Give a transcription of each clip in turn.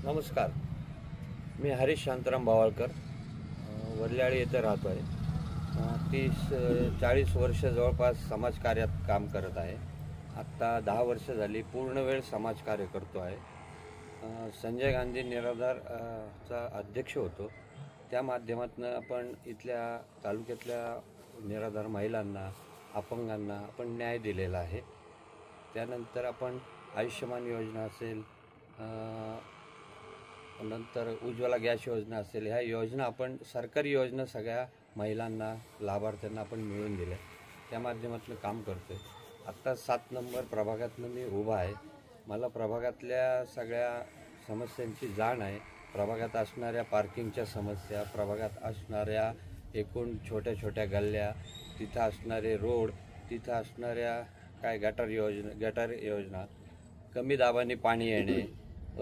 नमस्कार, मी हरीश शांताराम बावळकर वरल्याळी येथे राहतो आहे. 30-40 वर्ष जवळपास समाजकार्यात काम करत आहे. आत्ता 10 वर्ष झाली पूर्ण वेळ समाजकार्य करतो आहे. संजय गांधी निराधार चा अध्यक्ष होतो. त्या माध्यमातून आपण इथल्या तालुक्यातल्या निराधार महिलांना, अपंगांना आपण न्याय दिलेला आहे. त्यानंतर आपण आयुष्यमान योजना असेल, नंतर उज्ज्वला गॅस योजना असेल, ह्या योजना आपण सरकारी योजना सगळ्या महिलांना, लाभार्थ्यांना आपण मिळवून दिल्या. त्या माध्यमातून काम करतोय. आत्ता 7 नंबर प्रभागातनं मी उभा आहे. मला प्रभागातल्या सगळ्या समस्यांची जाण आहे. प्रभागात असणाऱ्या पार्किंगच्या समस्या, प्रभागात असणाऱ्या एकूण छोट्या छोट्या गल्ल्या, तिथं असणारे रोड, तिथं असणाऱ्या काय गटार योजना, कमी दाबाने पाणी येणे,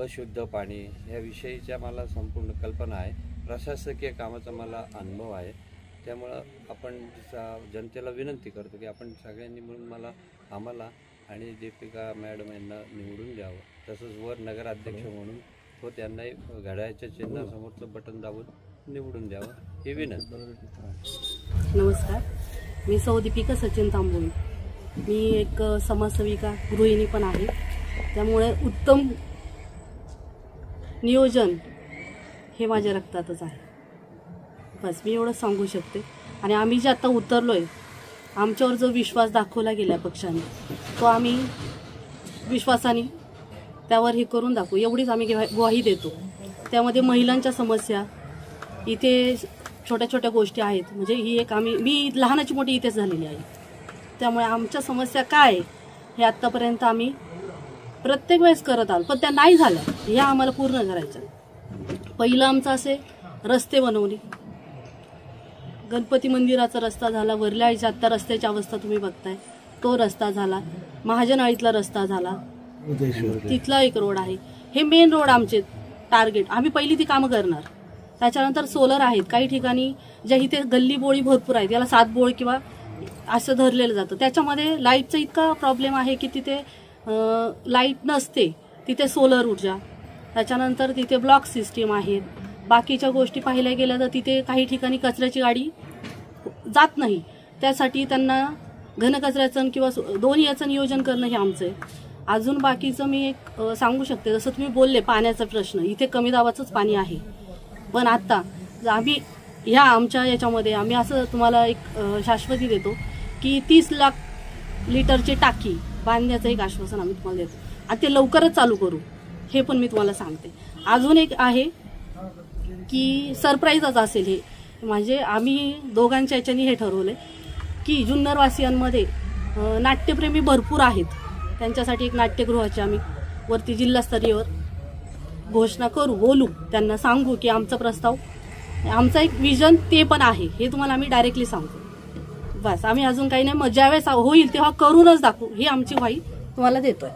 अशुद्ध पाणी, याविषयीच्या मला संपूर्ण कल्पना आहे. प्रशासकीय कामाचा मला अनुभव आहे. त्यामुळं आपण जनतेला विनंती करतो की आपण सगळ्यांनी मिळून आम्हाला आणि दीपिका मॅडम यांना निवडून द्यावं. तसंच वर नगराध्यक्ष म्हणून तो त्यांनाही घड्याळाच्या चिन्हासमोरचं बटन दाबून निवडून द्यावं ही विनंती. नमस्कार, मी सौ दीपिका सचिन तांबोळी. मी एक समाजसेविका गृहिणी पण आहे. त्यामुळे उत्तम नियोजन हे माझ्या रक्तातच आहे. बस मी एवढं सांगू शकते. आणि आम्ही जे आता उतरलोय, आमच्यावर जो विश्वास दाखवला गेला पक्षाने, तो आम्ही विश्वासाने त्यावर हे करून दाखवू, एवढीच आम्ही ग्वाही देतो. त्यामध्ये महिलांच्या समस्या, इथे छोट्या छोट्या गोष्टी आहेत. म्हणजे ही एक मी लहानाची मोठी इथेच झालेली आहे. त्यामुळे आमच्या समस्या काय हे आत्तापर्यंत आम्ही प्रत्येक वेळेस करत आलो, पण त्या नाही झाल्या. ह्या आम्हाला पूर्ण करायच्या. पहिलं आमचं असे रस्ते बनवणे. गणपती मंदिराचा रस्ता झाला, वरल्याळीच्या आत्ता रस्त्याची अवस्था तुम्ही बघताय, तो रस्ता झाला. महाजनवाडीतला रस्ता झाला, तिथला एक रोड आहे. हे मेन रोड आमचे टार्गेट. आम्ही पहिली ती कामं करणार. त्याच्यानंतर सोलर आहेत काही ठिकाणी, ज्या इथे गल्ली बोळी भरपूर आहेत, याला 7 बोळ किंवा असं धरलेलं जातं. त्याच्यामध्ये लाईटचा इतका प्रॉब्लेम आहे की तिथे लाईट नसते. तिथे सोलर ऊर्जा, त्याच्यानंतर तिथे ब्लॉक सिस्टीम आहेत. बाकीच्या गोष्टी पाहिल्या गेल्या तर तिथे काही ठिकाणी कचऱ्याची गाडी जात नाही. त्यासाठी त्यांना घनकचऱ्याचं किंवा दोन्ही याचं नियोजन करणं हे आमचं आहे. अजून बाकीचं मी एक सांगू शकते. जसं तुम्ही बोलले पाण्याचा प्रश्न, इथे कमी दाबाचंच पाणी आहे. पण आता आम्ही ह्या आमच्या याच्यामध्ये आम्ही असं तुम्हाला एक शाश्वती देतो की 30 लाख लिटरची टाकी बांधण्याचं एक आश्वासन आम्ही तुम्हाला देतो. आणि ते लवकरच चालू करू हे पण मी तुम्हाला सांगते. अजून एक आहे की सरप्राईजच असेल हे. म्हणजे आम्ही दोघांच्या याच्यानी हे ठरवलंय की जुन्नरवासियांमध्ये नाट्यप्रेमी भरपूर आहेत. त्यांच्यासाठी एक नाट्यगृहाची आम्ही वरती जिल्हास्तरीयवर घोषणा करू, बोलू, त्यांना सांगू की आमचा प्रस्ताव, आमचा एक विजन ते पण आहे. हे तुम्हाला आम्ही डायरेक्टली सांगतो. बस आम्ही अजून काही नाही. मग ज्यावेळेस होईल तेव्हा करूनच दाखवू ही आमची ग्वाही तुम्हाला देतोय.